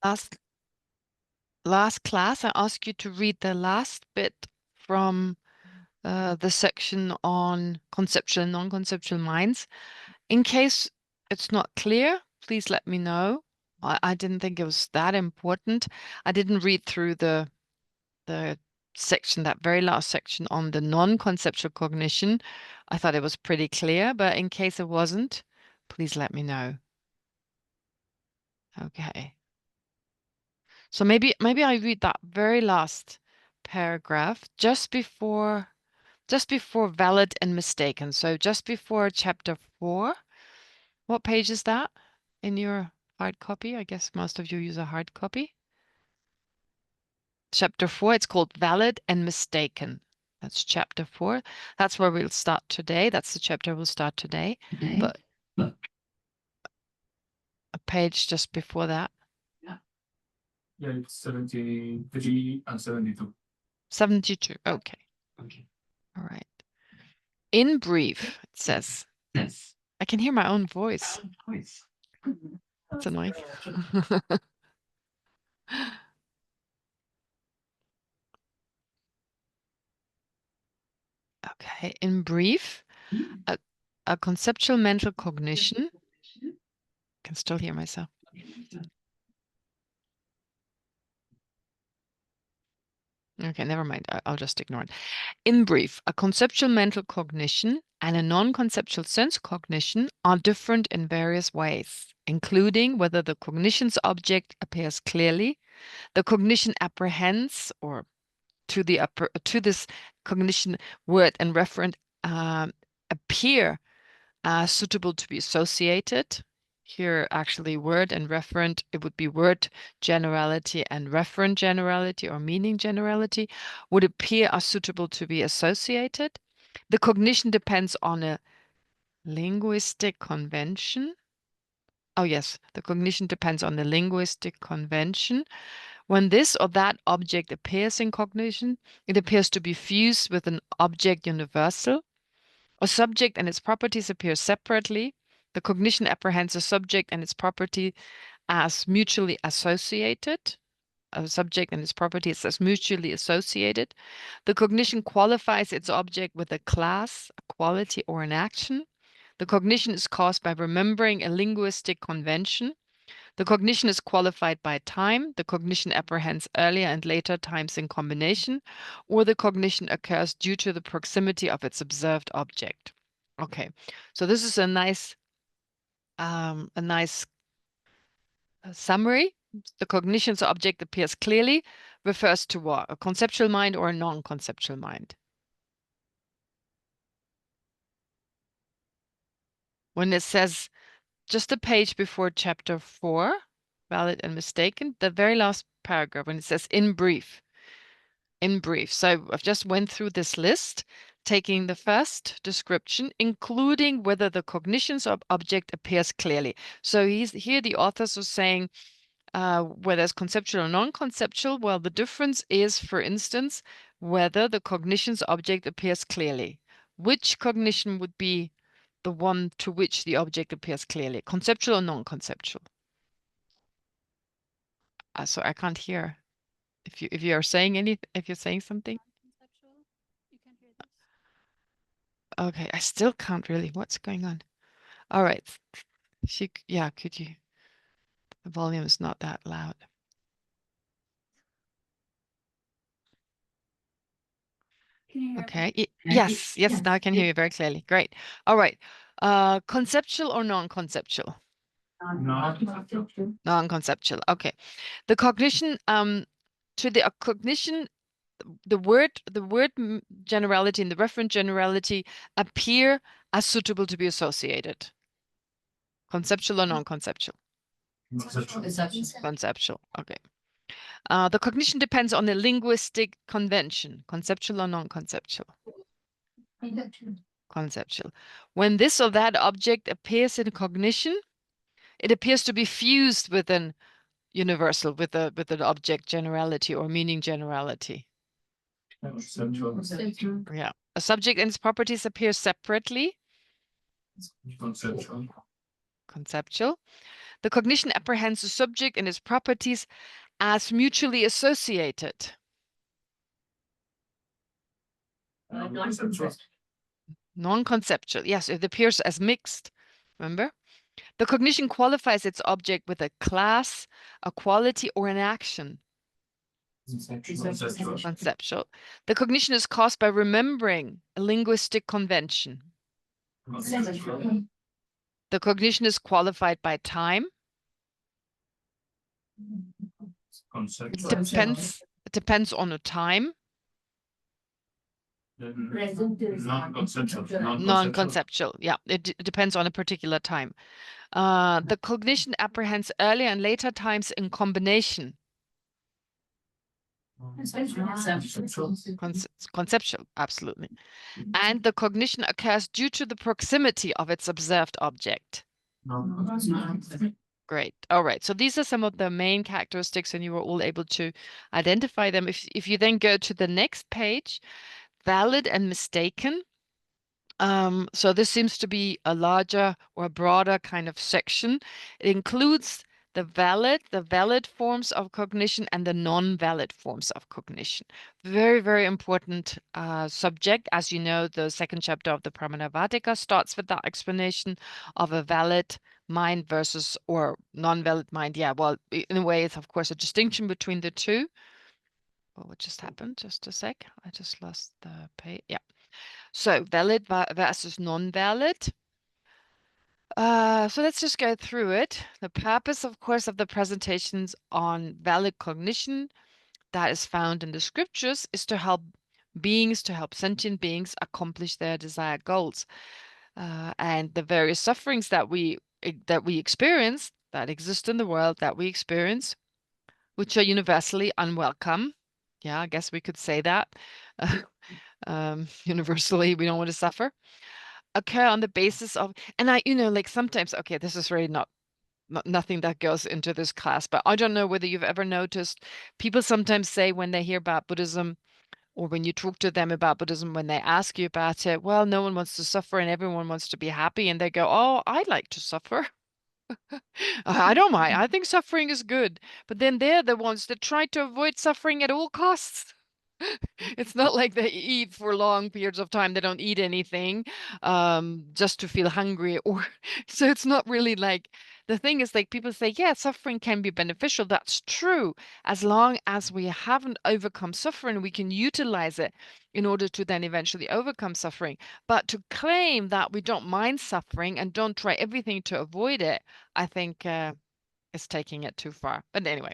last class, I asked you to read the last bit from the section on conceptual and non-conceptual minds. In case it's not clear, please let me know. I didn't think it was that important. I didn't read through the section, that very last section on the non-conceptual cognition. I thought it was pretty clear, but in case it wasn't, please let me know. Okay. So maybe I read that very last paragraph just before valid and mistaken. So just before chapter 4. What page is that in your hard copy? I guess most of you use a hard copy. Chapter 4, it's called Valid and Mistaken. That's chapter 4. That's where we'll start today. That's the chapter we'll start today. But a page just before that. Yeah, it's 73 and 72. 72. Okay. Okay. All right. In brief, it says. Yes. I can hear my own voice. That's annoying. Okay. In brief, a conceptual mental cognition. I can still hear myself. Okay, never mind. I'll just ignore it. In brief, a conceptual mental cognition and a non-conceptual sense cognition are different in various ways, including whether the cognition's object appears clearly, the cognition apprehends, or to this cognition word and referent appear suitable to be associated. Here, actually, word and referent, it would be word generality and referent generality or meaning generality, would appear as suitable to be associated. The cognition depends on a linguistic convention. Oh, yes, the cognition depends on the linguistic convention. When this or that object appears in cognition, it appears to be fused with an object universal. A subject and its properties appear separately. The cognition apprehends a subject and its property as mutually associated. A subject and its properties as mutually associated. The cognition qualifies its object with a class, a quality, or an action. The cognition is caused by remembering a linguistic convention. The cognition is qualified by time. The cognition apprehends earlier and later times in combination, or the cognition occurs due to the proximity of its observed object. Okay, so this is a nice summary. The cognition's object appears clearly refers to what? A conceptual mind or a non-conceptual mind? When it says just a page before chapter 4, valid and mistaken, the very last paragraph, when it says in brief. In brief. So I've just went through this list, taking the first description, including whether the cognition's object appears clearly. So here the authors are saying whether it's conceptual or non-conceptual. Well, the difference is, for instance, whether the cognition's object appears clearly. Which cognition would be the one to which the object appears clearly? Conceptual or non-conceptual? So I can't hear. If you are saying anything, if you're saying something. You can hear this. Okay, I still can't really. What's going on? All right. Yeah, could you? The volume is not that loud. Can you hear Okay. me? Yes, now I can hear you very clearly. Great. All right. Conceptual or non-conceptual? Non-conceptual. Non-conceptual. Okay. The cognition, to the cognition, the word generality and the referent generality appear as suitable to be associated. Conceptual or non-conceptual? Conceptual. Okay. The cognition depends on the linguistic convention. Conceptual or non-conceptual? Conceptual. When this or that object appears in cognition, it appears to be fused with an universal, with an object generality or meaning generality. Conceptual. Yeah. A subject and its properties appear separately. Conceptual. Conceptual. The cognition apprehends the subject and its properties as mutually associated. Non-conceptual. Non-conceptual. Yes, it appears as mixed. Remember? The cognition qualifies its object with a class, a quality, or an action. Conceptual. Conceptual. The cognition is caused by remembering a linguistic convention. Conceptual. The cognition is qualified by time. Conceptual. It depends on a time. Non-conceptual. Non-conceptual. Yeah, it depends on a particular time. The cognition apprehends earlier and later times in combination. Conceptual, absolutely. And the cognition occurs due to the proximity of its observed object. Great. All right. So these are some of the main characteristics, and you were all able to identify them. If you then go to the next page, valid and mistaken. So this seems to be a larger or a broader kind of section. It includes the valid forms of cognition and the non-valid forms of cognition. Very, very important subject. As you know, the second chapter of the Pramanavartika starts with that explanation of a valid mind versus or non-valid mind. Yeah, well, in a way, it's of course a distinction between the two. Oh, what just happened? Just a sec. I just lost the page. Yeah. So valid versus non-valid. So let's just go through it. The purpose, of course, of the presentations on valid cognition that is found in the scriptures is to help sentient beings accomplish their desired goals. And the various sufferings that we experience, that exist in the world, that we experience, which are universally unwelcome. Yeah, I guess we could say that. Universally, we don't want to suffer. Occur on the basis of, and like sometimes, okay, this is really nothing that goes into this class, but I don't know whether you've ever noticed people sometimes say when they hear about Buddhism or when you talk to them about Buddhism, when they ask you about it, well, no one wants to suffer and everyone wants to be happy. And they go, oh, I like to suffer. I don't mind. I think suffering is good. But then they're the ones that try to avoid suffering at all costs. It's not like they eat for long periods of time. They don't eat anything just to feel hungry. Or so it's not really like the thing is like people say, yeah, suffering can be beneficial. That's true. As long as we haven't overcome suffering, we can utilize it in order to then eventually overcome suffering. But to claim that we don't mind suffering and don't try everything to avoid it, I think is taking it too far. But anyway.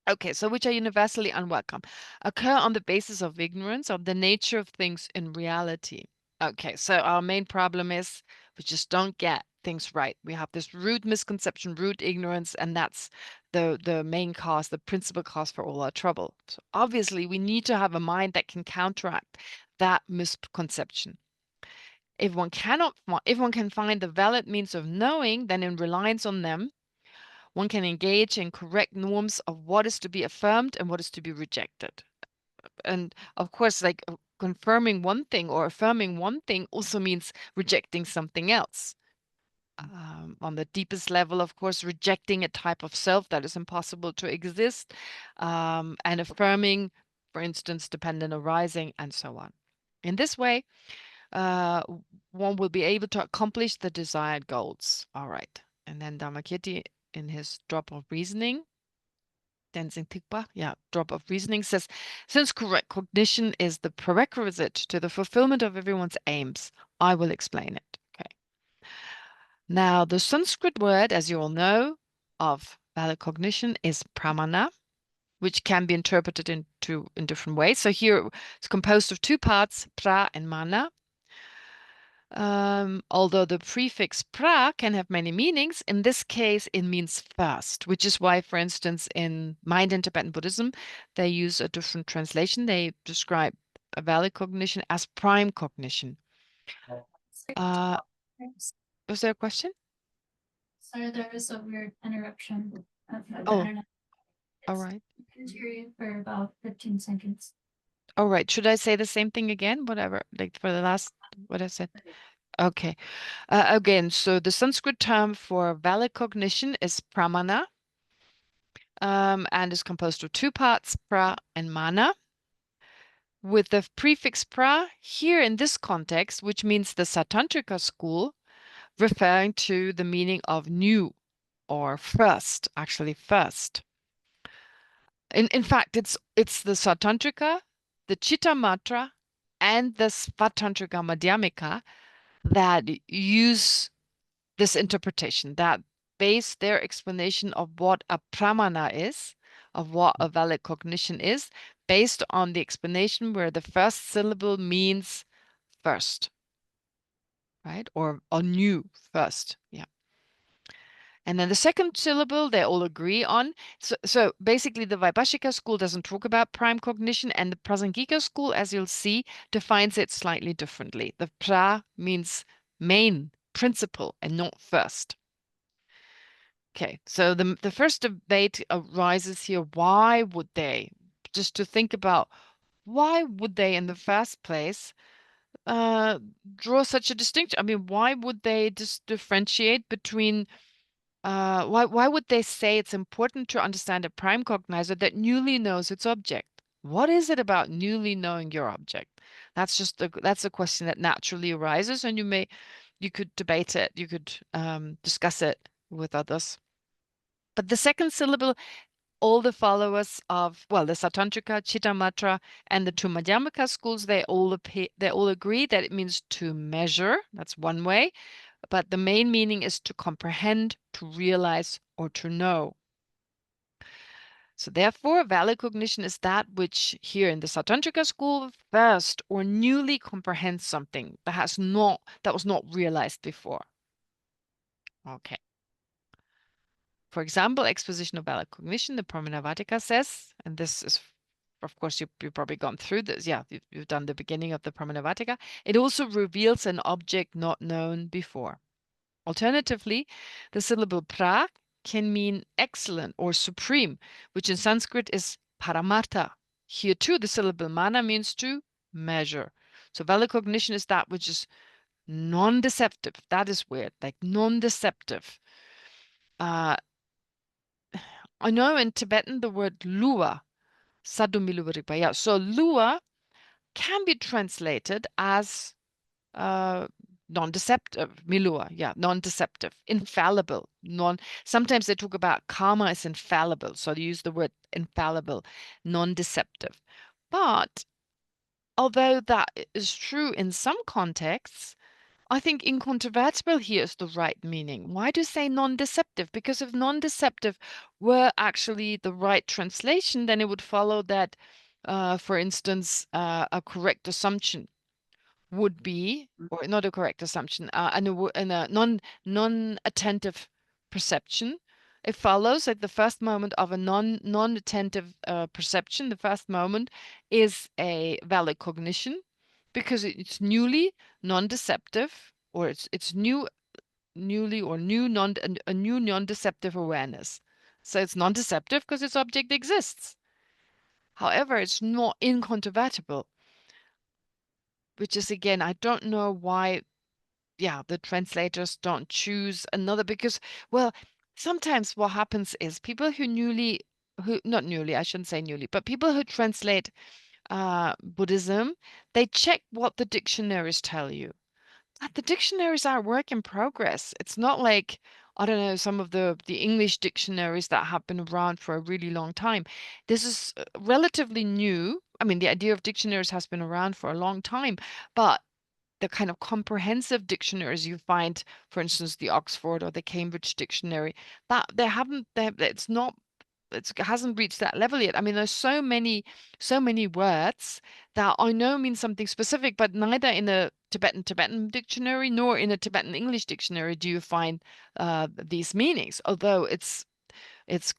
Okay, so which are universally unwelcome, occur on the basis of ignorance of the nature of things in reality. Okay, so our main problem is we just don't get things right. We have this root misconception, root ignorance, and that's the main cause, the principal cause for all our trouble. So obviously we need to have a mind that can counteract that misconception. If one can find the valid means of knowing, then in reliance on them, one can engage in correct norms of what is to be affirmed and what is to be rejected. And of course, like confirming one thing or affirming one thing also means rejecting something else. On the deepest level, of course, rejecting a type of self that is impossible to exist, and affirming, for instance, dependent arising, and so on. In this way, one will be able to accomplish the desired goals. All right. And then Dharmakirti, in his drop of reasoning, Tenzin Tikpa, yeah, drop of reasoning says, since correct cognition is the prerequisite to the fulfillment of everyone's aims, I will explain it. Okay. Now, the Sanskrit word, as you all know, of valid cognition is pramana, which can be interpreted in different ways. So here it's composed of two parts, pra and mana. Although the prefix pra can have many meanings, in this case it means first, which is why, for instance, in mind and Tibetan Buddhism, they use a different translation. They describe a valid cognition as prime cognition. Was there a question? Sorry, there was a weird interruption of the Oh, internet. all right. I couldn't hear you for about 15 seconds. All right. Should I say the same thing again? Whatever, like for the last, what I said. Okay. Again, so the Sanskrit term for valid cognition is pramana, and is composed of two parts, pra and mana. With the prefix pra here in this context, which means the Satantrika school, referring to the meaning of new or first, actually first. In fact, it's the Satantrika, the Chittamatra, and the Svatantrika Madhyamika that use this interpretation, that base their explanation of what a pramana is, of what a valid cognition is, based on the explanation where the first syllable means first, right? Or new first. Yeah. And then the second syllable, they all agree on. So basically, the Vaibhashika school doesn't talk about prime cognition, and the Prasangika school, as you'll see, defines it slightly differently. The pra means main, principal, and not first. Okay, so the first debate arises here. Why would they, just to think about, why would they in the first place draw such a distinction? I mean, why would they just differentiate between why would they say it's important to understand a prime cognizer that newly knows its object? What is it about newly knowing your object? That's a question that naturally arises, and you could debate it, you could discuss it with others. But the second syllable, all the followers of, well, the Satantrika, Chittamatra, and the two Madhyamaka schools, they all agree that it means to measure. That's one way. But the main meaning is to comprehend, to realize, or to know. So therefore, valid cognition is that which here in the Satantrika school first or newly comprehends something that was not realized before. Okay. For example, exposition of valid cognition, the Pramanavartika says, and this is, of course, you've probably gone through this. Yeah, you've done the beginning of the Pramanavartika. It also reveals an object not known before. Alternatively, the syllable pra can mean excellent or supreme, which in Sanskrit is paramartha. Here too, the syllable mana means to measure. So valid cognition is that which is non-deceptive. That is weird, like non-deceptive. I know in Tibetan the word lua, sadumiluvaripa. Yeah, so lua can be translated as non-deceptive, milua, yeah, non-deceptive, infallible, sometimes they talk about karma as infallible, so they use the word infallible, non-deceptive. But although that is true in some contexts, I think incontrovertible here is the right meaning. Why do you say non-deceptive? Because if non-deceptive were actually the right translation, then it would follow that, for instance, a correct assumption would be, or not a correct assumption, and a non-attentive perception. It follows that the first moment of a non-attentive perception, the first moment is a valid cognition because it's newly non-deceptive, or it's newly or a new non-deceptive awareness. So it's non-deceptive because its object exists. However, it's not incontrovertible, which is again, I don't know why, yeah, the translators don't choose another because, well, sometimes what happens is people not newly, I shouldn't say newly, but people who translate Buddhism, they check what the dictionaries tell you. But the dictionaries are a work in progress. It's not like, I don't know, some of the English dictionaries that have been around for a really long time. This is relatively new. I mean, the idea of dictionaries has been around for a long time, but the kind of comprehensive dictionaries you find, for instance, the Oxford or the Cambridge Dictionary, that it hasn't reached that level yet. I mean, there's so many words that I know mean something specific, but neither in a Tibetan dictionary nor in a Tibetan English dictionary do you find these meanings. Although it's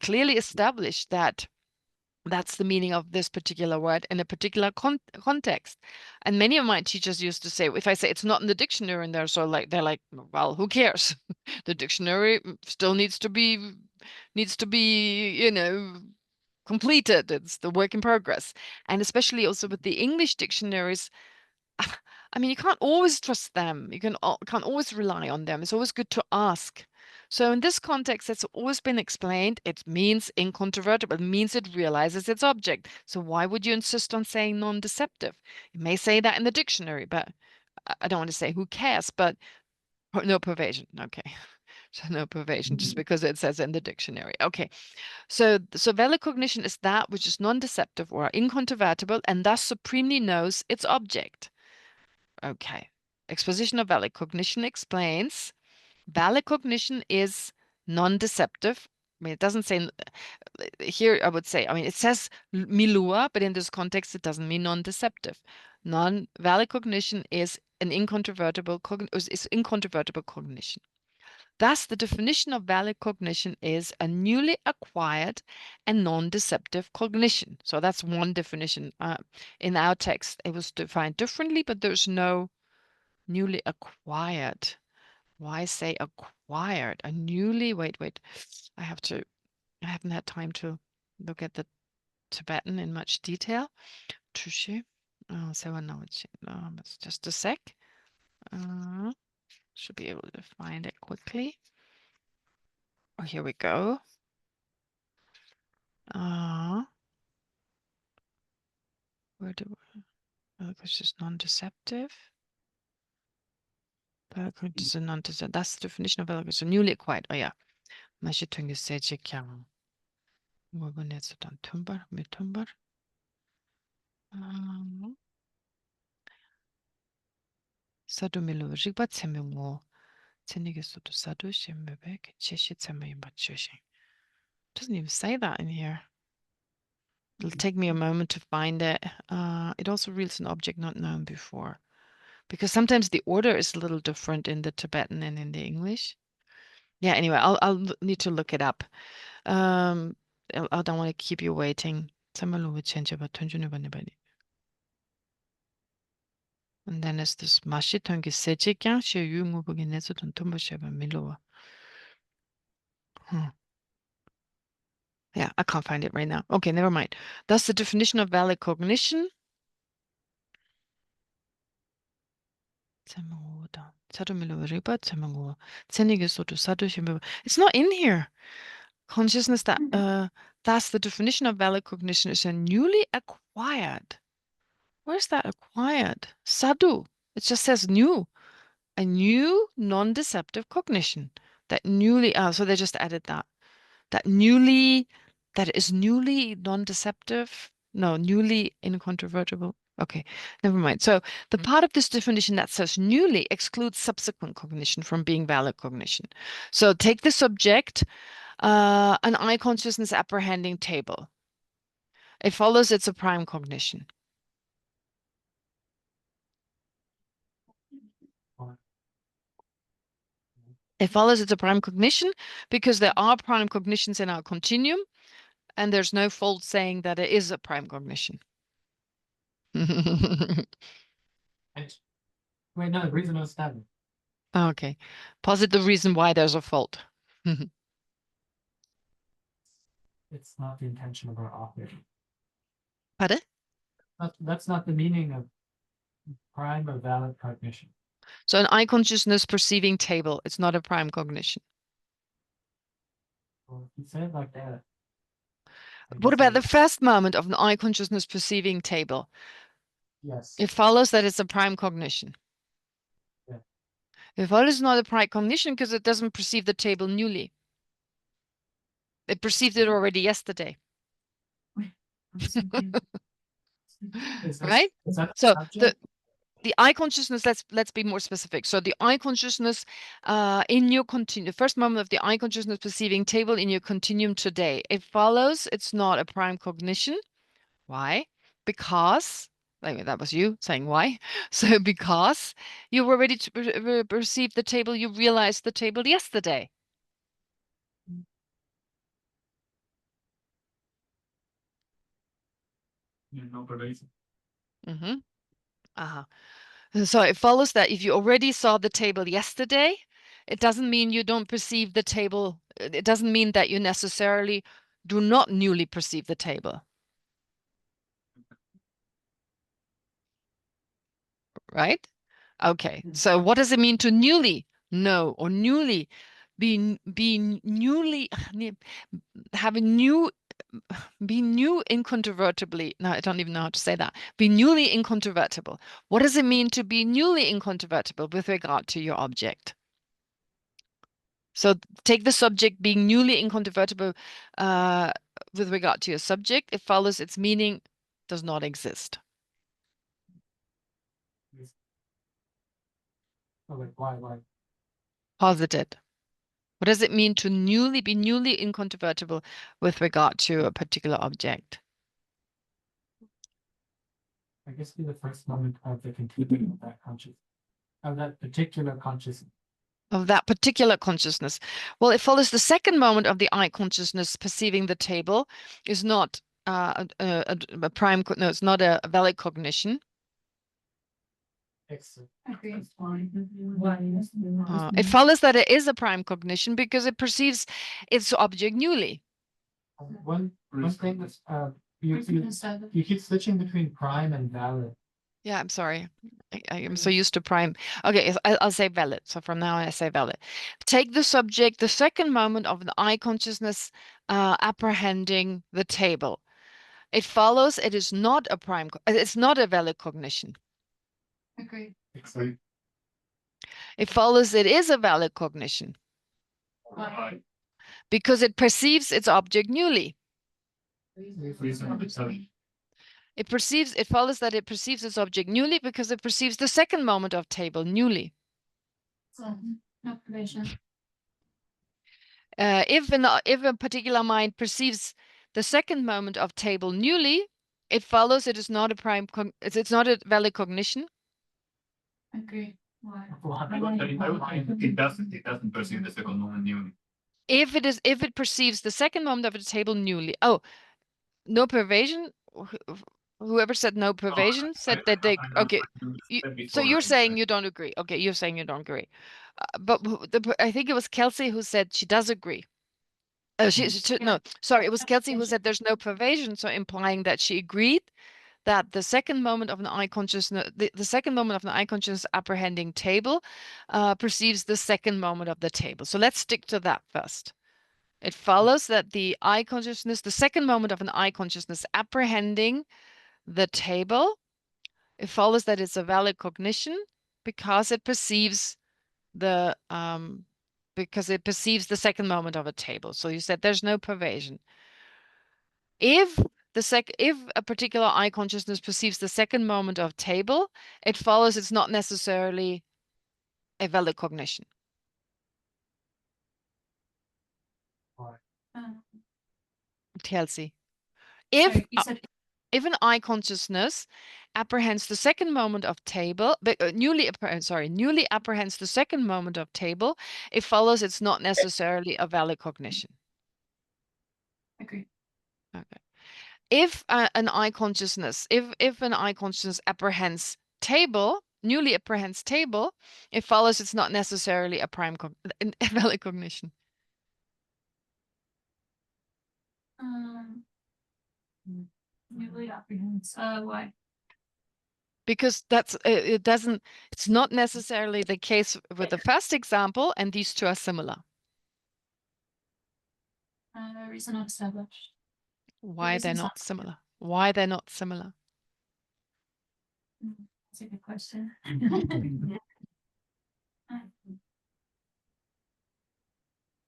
clearly established that that's the meaning of this particular word in a particular context. And many of my teachers used to say, if I say it's not in the dictionary, and they're like, well, who cares? The dictionary still needs to be, completed. It's the work in progress. And especially also with the English dictionaries, I mean, you can't always trust them. You can't always rely on them. It's always good to ask. So in this context, it's always been explained. It means incontrovertible. It means it realizes its object. So why would you insist on saying non-deceptive? You may say that in the dictionary, but I don't want to say who cares, but no pervasion. Okay. So no pervasion just because it says in the dictionary. Okay. So valid cognition is that which is non-deceptive or incontrovertible and thus supremely knows its object. Okay. Exposition of valid cognition explains valid cognition is non-deceptive. I mean, it doesn't say here, I would say, I mean, it says milua, but in this context, it doesn't mean non-deceptive. Non-valid cognition is an incontrovertible cognition. Thus, the definition of valid cognition is a newly acquired and non-deceptive cognition. So that's one definition. In our text, it was defined differently, but there's no newly acquired. Why say acquired? A newly, wait. I haven't had time to look at the Tibetan in much detail. Tushy. Oh, so now it's just a sec. Should be able to find it quickly. Oh, here we go. Where do it's just non-deceptive. Is a non-deceptive. That's the definition of valid. So newly acquired. Oh yeah. Mashi tungi seje kyang. Wabunetsu dan tumbar mitumbar. Sadu milu riba tsemingo. Tsenige soto sadu shemebe cheshi tsemayimba cheshi. Doesn't even say that in here. It'll take me a moment to find it. It also reads an object not known before. Because sometimes the order is a little different in the Tibetan and in the English. Yeah, anyway, I'll need to look it up. I don't want to keep you waiting. And then it's this mashi tongi seji kyang she yu ngu bugi nezu don tumbo sheba milowa. Yeah, I can't find it right now. Okay, never mind. That's the definition of valid cognition. It's not in here. Consciousness that that's the definition of valid cognition is a newly acquired. Where's that acquired? Sadhu. It just says new. A new non-deceptive cognition. That newly so they just added that. That is newly non-deceptive. No, newly incontrovertible. Okay, never mind. So the part of this definition that says newly excludes subsequent cognition from being valid cognition. So take the subject, an eye consciousness apprehending table. It follows it's a prime cognition. It follows it's a prime cognition because there are prime cognitions in our continuum, and there's no fault saying that it is a prime cognition. Wait, no, the reason I was stabbing. Okay. Posit the reason why there's a fault. It's not the intention of our author. Pardon? That's not the meaning of prime or valid cognition. So an eye consciousness perceiving table, it's not a prime cognition. Well, if you say it like that. What about the first moment of an eye consciousness perceiving table? Yes. It follows that it's a prime cognition. Yeah. It follows not a prime cognition because it doesn't perceive the table newly. It perceived it already yesterday. Right? Is that So subject? the eye consciousness, let's be more specific. So the eye consciousness in your continuum, the first moment of the eye consciousness perceiving table in your continuum today, it follows it's not a prime cognition. Why? Because, anyway, that was you saying why. So because you were ready to perceive the table, you realized the table yesterday. No pervasive. Mm-hmm. So it follows that if you already saw the table yesterday, it doesn't mean you don't perceive the table. It doesn't mean that you necessarily do not newly perceive the table. Right? Okay, so what does it mean to newly know or newly be newly having new be new incontrovertibly? No, I don't even know how to say that. Be newly incontrovertible. What does it mean to be newly incontrovertible with regard to your object? So take the subject being newly incontrovertible with regard to your subject. It follows its meaning does not exist. Oh, like why? Posited. What does it mean to be newly incontrovertible with regard to a particular object? I guess be the first moment of the continuing of that particular consciousness. Of that particular consciousness. Well, it follows the second moment of the I consciousness perceiving the table is not a prime, no, it's not a valid cognition. Excellent. Agree. It follows that it is a prime cognition because it perceives its object newly. One thing that's you keep switching between prime and valid. Yeah, I'm sorry. I am so used to prime. Okay, I'll say valid. So from now on, I say valid. Take the subject, the second moment of the I consciousness apprehending the table. It follows it is not a prime, it's not a valid cognition. Agree. Excellent. It follows it is a valid cognition Why? because it perceives its object newly. It follows that it perceives its object newly because it perceives the second moment of table newly. So, no provision. If a particular mind perceives the second moment of table newly, it follows it is not a prime. It's not a valid cognition. Agree. Why? It doesn't perceive the second moment newly. If it perceives the second moment of the table newly. Oh, no pervasion. Whoever said no pervasion said that they okay. So you're saying you don't agree. Okay, you're saying you don't agree. But I think it was Kelsey who said she does agree. Oh, no, sorry, it was Kelsey who said there's no pervasion, so implying that she agreed that the second moment of an I consciousness, the second moment of an I consciousness apprehending table perceives the second moment of the table. So let's stick to that first. It follows that the I consciousness, the second moment of an I consciousness apprehending the table, it follows that it's a valid cognition because it perceives the second moment of a table. So you said there's no pervasion. If a particular I consciousness perceives the second moment of table, it follows it's not necessarily a valid cognition. Kelsey. Sorry, you said If an I consciousness apprehends the second moment of table, but newly apprehends the second moment of table, it follows it's not necessarily a valid cognition. agree. Okay. If an I consciousness, if an I consciousness apprehends table, newly apprehends table, it follows it's not necessarily a valid cognition. Newly apprehends. Why? Because it's not necessarily the case with the first example, and these two are similar. Reason not established. Why they're reason's not not- similar? Why they're not similar? That's a good question.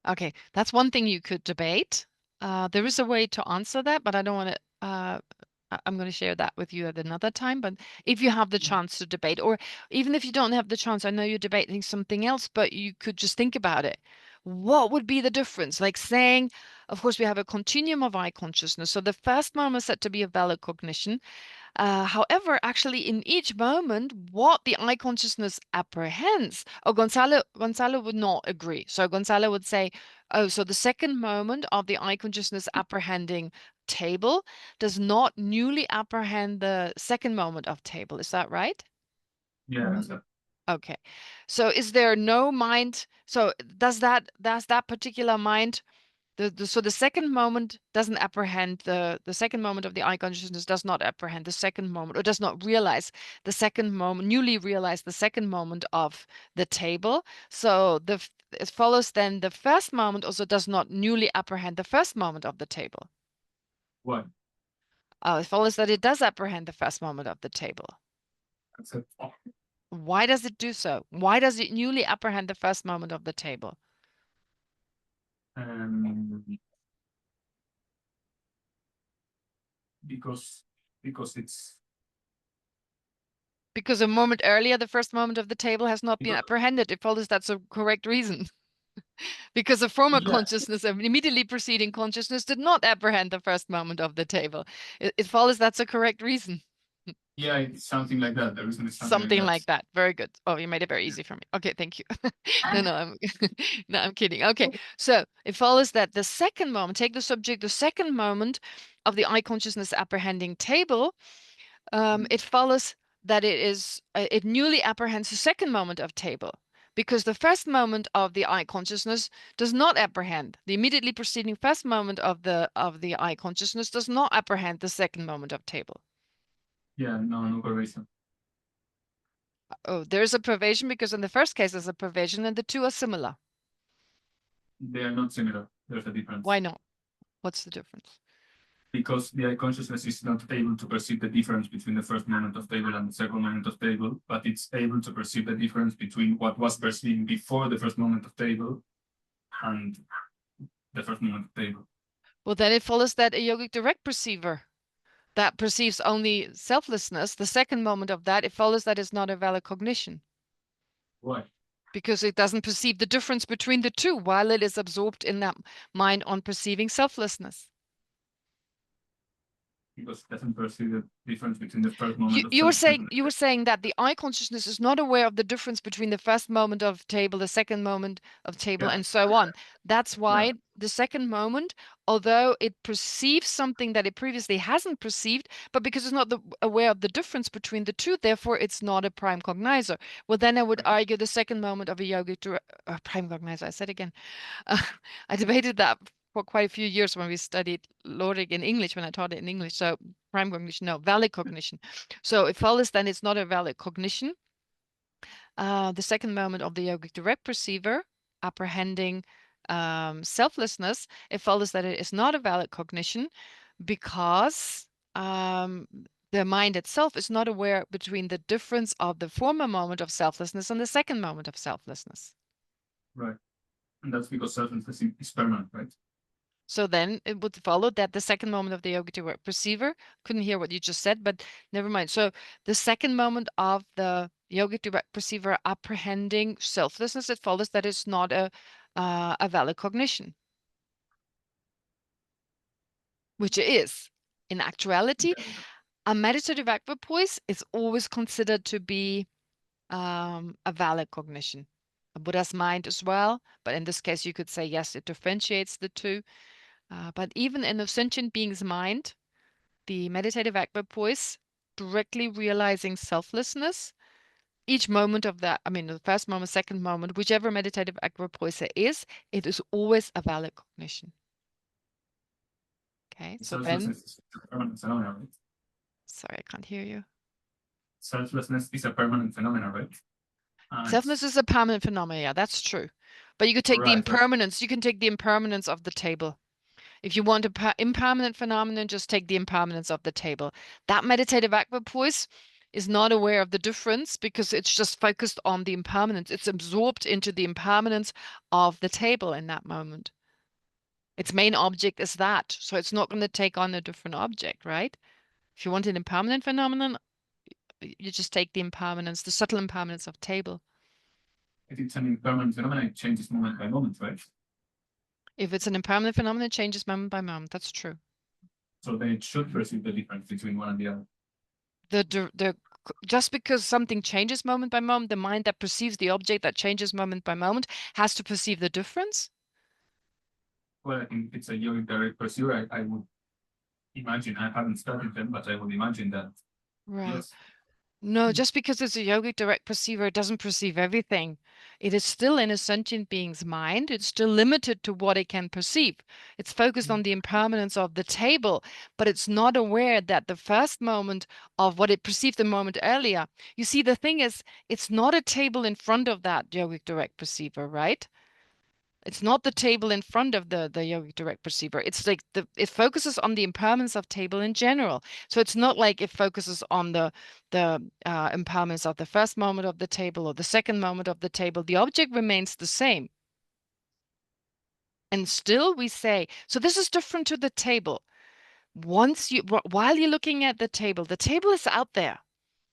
Okay, that's one thing you could debate. There is a way to answer that, but I don't want to. I'm going to share that with you at another time. But if you have the chance to debate, or even if you don't have the chance, I know you're debating something else, but you could just think about it. What would be the difference? Like saying, of course, we have a continuum of I consciousness. So the first moment is said to be a valid cognition. However, actually, in each moment, what the I consciousness apprehends, Gonzalo would not agree. So Gonzalo would say, oh, so the second moment of the I consciousness apprehending table does not newly apprehend the second moment of table. Is that right? Yeah, that's it. Okay. So is there no mind? So does that particular mind So the second moment doesn't apprehend the second moment of the eye consciousness does not apprehend the second moment, or does not realize the second moment, newly realize the second moment of the table. So it follows then the first moment also does not newly apprehend the first moment of the table. Why? It follows that it does apprehend the first moment of the table. Except, Why does it do so? Why does it newly apprehend the first moment of the table? um, because it's Because a moment earlier, the first moment of the table has not been because, apprehended. It follows that's a correct reason. Because a former yeah, consciousness, of immediately preceding consciousness, did not apprehend the first moment of the table. It follows that's a correct reason. yeah, it's something like that. The reason is Something like like that. Very good. Oh, you made it very easy for me. Okay, thank you. No, I'm no, I'm kidding. Okay, so it follows that the second moment, take the subject, the second moment of the eye consciousness apprehending table, it follows that it newly apprehends the second moment of table, because the first moment of the eye consciousness does not apprehend the immediately preceding first moment of the eye consciousness does not apprehend the second moment of table. Yeah, no correlation. Oh, there's a pervasion because in the first case there's a pervasion and the two are similar. They are not similar. There's a difference. Why not? What's the difference? Because the eye consciousness is not able to perceive the difference between the first moment of table and the second moment of table, but it's able to perceive the difference between what was perceived before the first moment of table and the first moment of table. Well, then it follows that a yogic direct perceiver that perceives only selflessness, the second moment of that, it follows that it's not a valid cognition. Why? Because it doesn't perceive the difference between the two while it is absorbed in that mind on perceiving selflessness. Because it doesn't perceive the difference between the first moment of You were table. saying that the eye consciousness is not aware of the difference between the first moment of table, the second moment of table, Yeah. and so on. That's why Yeah. the second moment, although it perceives something that it previously hasn't perceived, but because it's not aware of the difference between the two, therefore it's not a prime cognizer. Well, then I would argue the second moment of a yogic prime cognizer. I said again. I debated that for quite a few years when we studied Lorig in English, when I taught it in English. So prime cognition, no, valid cognition. So it follows then it's not a valid cognition. The second moment of the yogic direct perceiver, apprehending selflessness, it follows that it is not a valid cognition because the mind itself is not aware between the difference of the former moment of selflessness and the second moment of selflessness. Right. And that's because selflessness is permanent, right? So then it would follow that the second moment of the yogic direct perceiver, couldn't hear what you just said, but never mind. So the second moment of the yogic direct perceiver apprehending selflessness, it follows that it's not a valid cognition, which it is. In actuality, a meditative equipoise is always considered to be a valid cognition. A Buddha's mind as well, but in this case, you could say yes, it differentiates the two. But even in a sentient being's mind, the meditative equipoise, directly realizing selflessness, each moment of that, I mean, the first moment, second moment, whichever meditative equipoise it is always a valid cognition. Okay, so then, Selflessness is a permanent phenomenon, right? sorry, I can't hear you. Selflessness is a permanent phenomenon, right? Selflessness is a permanent phenomenon, yeah, that's true. But you could take the Right. impermanence, you can take the impermanence of the table. If you want an impermanent phenomenon, just take the impermanence of the table. That meditative equipoise is not aware of the difference because it's just focused on the impermanence. It's absorbed into the impermanence of the table in that moment. Its main object is that, so it's not going to take on a different object, right? If you want an impermanent phenomenon, you just take the impermanence, the subtle impermanence of table. If it's an impermanent phenomenon, it changes moment by moment, right? If it's an impermanent phenomenon, it changes moment by moment. That's true. So then it should perceive the difference between one and the other. Just because something changes moment by moment, the mind that perceives the object that changes moment by moment has to perceive the difference. Well, I think it's a yogic direct perceiver. I would imagine, I haven't studied them, but I would imagine that. Right. Yes. No, just because it's a yogic direct perceiver, it doesn't perceive everything. It is still in a sentient being's mind. It's still limited to what it can perceive. It's focused on the impermanence of the table, but it's not aware that the first moment of what it perceived the moment earlier. You see, the thing is, it's not a table in front of that yogic direct perceiver, right? It's not the table in front of the yogic direct perceiver. It's like it focuses on the impermanence of table in general. So it's not like it focuses on the impermanence of the first moment of the table or the second moment of the table. The object remains the same. And still we say, so this is different to the table. While you're looking at the table is out there.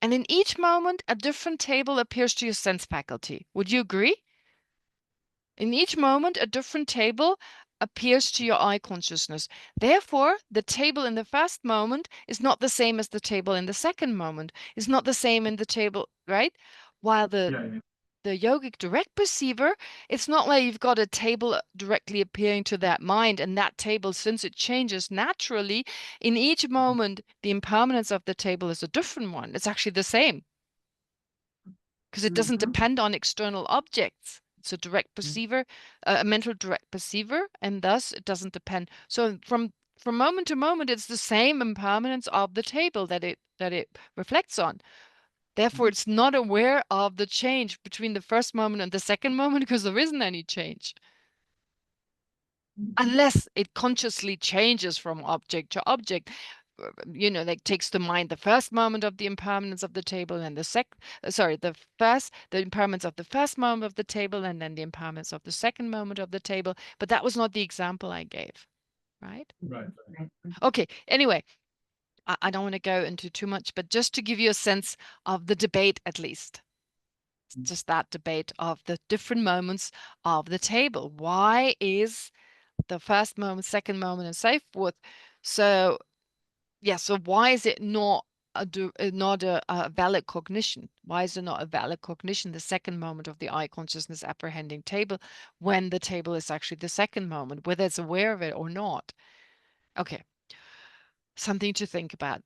And in each moment, a different table appears to your sense faculty. Would you agree? In each moment, a different table appears to your eye consciousness. Therefore, the table in the first moment is not the same as the table in the second moment, is not the same in the table, right? While the yogic direct perceiver, it's not like you've got a table directly appearing to that mind, and that table, since it changes naturally, in each moment, the impermanence of the table is a different one. It's actually the same because it doesn't depend on external objects. It's a direct perceiver, a mental direct perceiver, and thus it doesn't depend. So from moment to moment, it's the same impermanence of the table that it reflects on. Therefore, it's not aware of the change between the first moment and the second moment because there isn't any change. Unless it consciously changes from object to object, like takes to mind the first moment of the impermanence of the table and the impermanence of the first moment of the table and then the impermanence of the second moment of the table. But that was not the example I gave, right? Right. Okay, anyway, I don't want to go into too much, but just to give you a sense of the debate at least. Just that debate of the different moments of the table. Why is the first moment, second moment, and so forth? So, yeah, so why is it not a valid cognition? Why is it not a valid cognition, the second moment of the eye consciousness apprehending table, when the table is actually the second moment, whether it's aware of it or not? Okay, something to think about.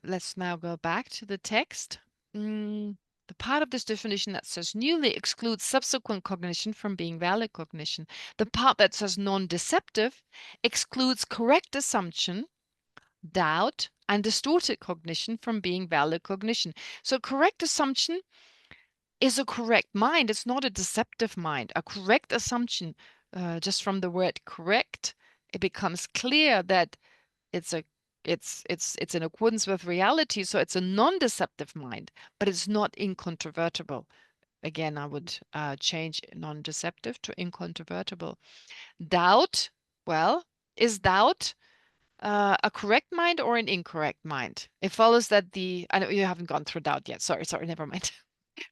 Let's now go back to the text. The part of this definition that says newly excludes subsequent cognition from being valid cognition. The part that says non-deceptive excludes correct assumption, doubt, and distorted cognition from being valid cognition. So correct assumption is a correct mind. It's not a deceptive mind. A correct assumption, just from the word correct, it becomes clear that it's in accordance with reality. So it's a non-deceptive mind, but it's not incontrovertible. Again, I would change non-deceptive to incontrovertible. Doubt, well, is doubt a correct mind or an incorrect mind? It follows that I know you haven't gone through doubt yet. Sorry, never mind.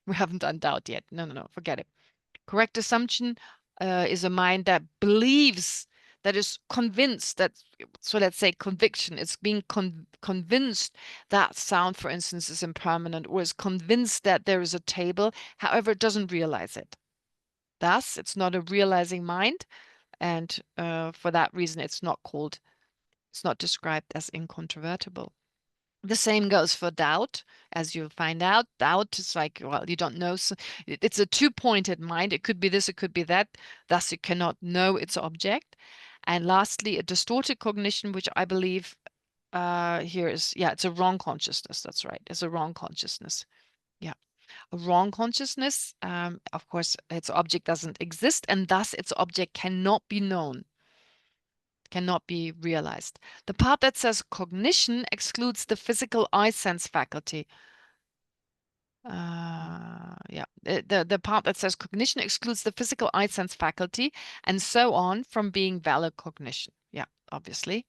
We haven't done doubt yet. No, forget it. Correct assumption is a mind that believes, that is convinced that, so let's say conviction, it's being convinced that sound, for instance, is impermanent, or is convinced that there is a table, however, it doesn't realize it. Thus, it's not a realizing mind, and for that reason, it's not described as incontrovertible. The same goes for doubt. As you'll find out, doubt is like, well, you don't know. So it's a two-pointed mind. It could be this, it could be that. Thus, you cannot know its object. And lastly, a distorted cognition, which I believe here is, it's a wrong consciousness. That's right. It's a wrong consciousness. Yeah. A wrong consciousness, of course, its object doesn't exist, and thus its object cannot be known, cannot be realized. The part that says cognition excludes the physical eye sense faculty. The part that says cognition excludes the physical eye sense faculty and so on from being valid cognition. Yeah, obviously.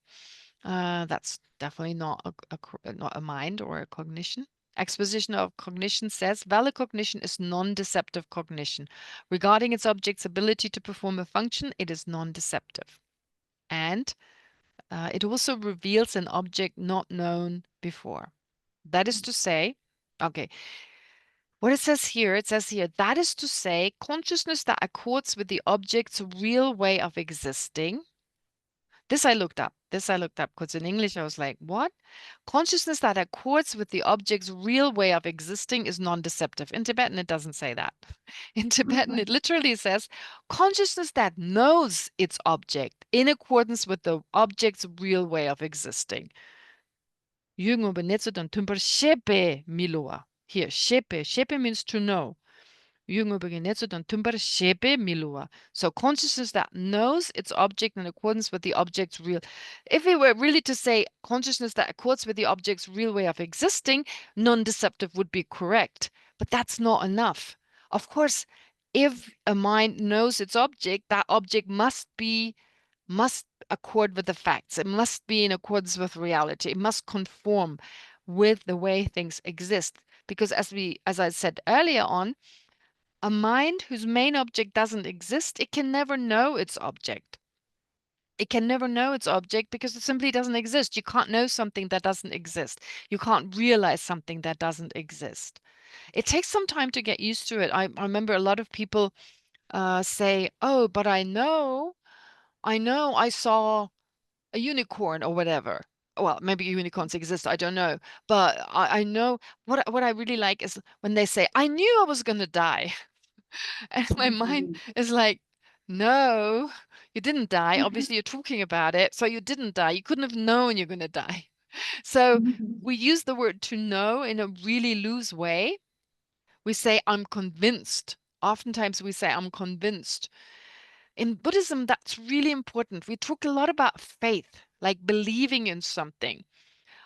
That's definitely not a mind or a cognition. Exposition of cognition says valid cognition is non-deceptive cognition. Regarding its object's ability to perform a function, it is non-deceptive. And it also reveals an object not known before. That is to say, okay, what it says here, that is to say, consciousness that accords with the object's real way of existing. This I looked up. Because in English I was like, what? Consciousness that accords with the object's real way of existing is non-deceptive. In Tibetan, it doesn't say that. In Tibetan, it literally says consciousness that knows its object in accordance with the object's real way of existing. Yungo benetsu dan tumper shepe milua. Here, shepe. Shepe means to know. So consciousness that knows its object in accordance with the object's real. If we were really to say consciousness that accords with the object's real way of existing, non-deceptive would be correct. But that's not enough. Of course, if a mind knows its object, that object must accord with the facts. It must be in accordance with reality. It must conform with the way things exist. Because as I said earlier on, a mind whose main object doesn't exist, it can never know its object. It can never know its object because it simply doesn't exist. You can't know something that doesn't exist. You can't realize something that doesn't exist. It takes some time to get used to it. I remember a lot of people say, oh, but I know I saw a unicorn or whatever. Well, maybe unicorns exist, I don't know. But I know what I really like is when they say, I knew I was going to die. And my mind is like, no, you didn't die. Obviously, you're talking about it. So you didn't die. You couldn't have known you're going to die. So we use the word to know in a really loose way. We say, I'm convinced. Oftentimes we say, I'm convinced. In Buddhism, that's really important. We talk a lot about faith, like believing in something.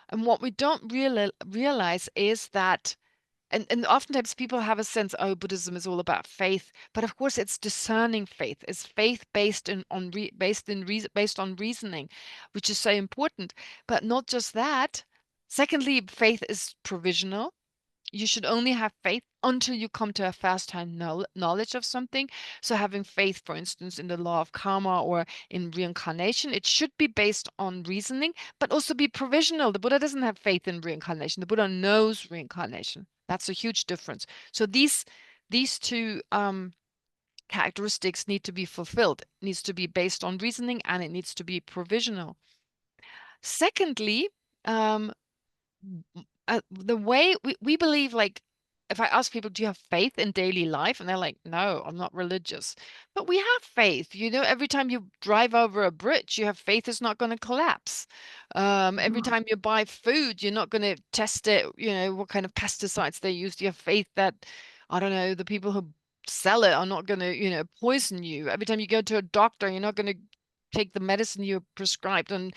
And what we don't realize is that and oftentimes people have a sense, oh, Buddhism is all about faith, but of course it's discerning faith. It's faith based on reasoning, which is so important. But not just that. Secondly, faith is provisional. You should only have faith until you come to a first-hand knowledge of something. So having faith, for instance, in the law of karma or in reincarnation, it should be based on reasoning, but also be provisional. The Buddha doesn't have faith in reincarnation. The Buddha knows reincarnation. That's a huge difference. So these two characteristics need to be fulfilled. It needs to be based on reasoning and it needs to be provisional. Secondly, the way we believe, like, if I ask people, do you have faith in daily life? And they're like, no, I'm not religious. But we have faith. Every time you drive over a bridge, you have faith it's not going to collapse. Every time you buy food, you're not going to test it, what kind of pesticides they use. You have faith that, I don't know, the people who sell it are not going to, poison you. Every time you go to a doctor, you're not going to take the medicine you're prescribed and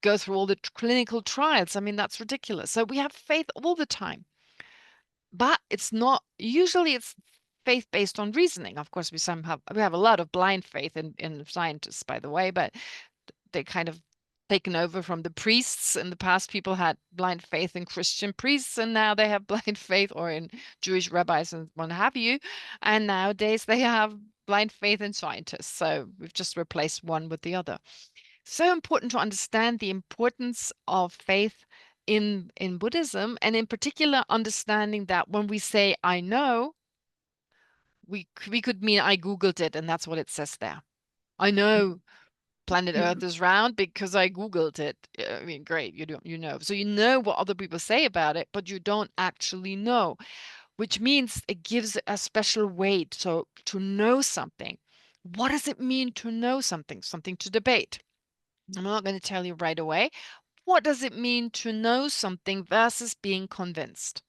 go through all the clinical trials. I mean, that's ridiculous. So we have faith all the time. But it's not, usually it's faith based on reasoning. Of course, we have a lot of blind faith in scientists, by the way, but they kind of taken over from the priests. In the past, people had blind faith in Christian priests, and now they have blind faith or in Jewish rabbis and what have you. And nowadays they have blind faith in scientists. So we've just replaced one with the other. So important to understand the importance of faith in Buddhism, and in particular understanding that when we say I know, we could mean I Googled it and that's what it says there. I know planet Earth is round because I Googled it. I mean, great, you know. So you know what other people say about it, but you don't actually know, which means it gives a special weight. So to know something, what does it mean to know something? Something to debate. I'm not going to tell you right away. What does it mean to know something versus being convinced?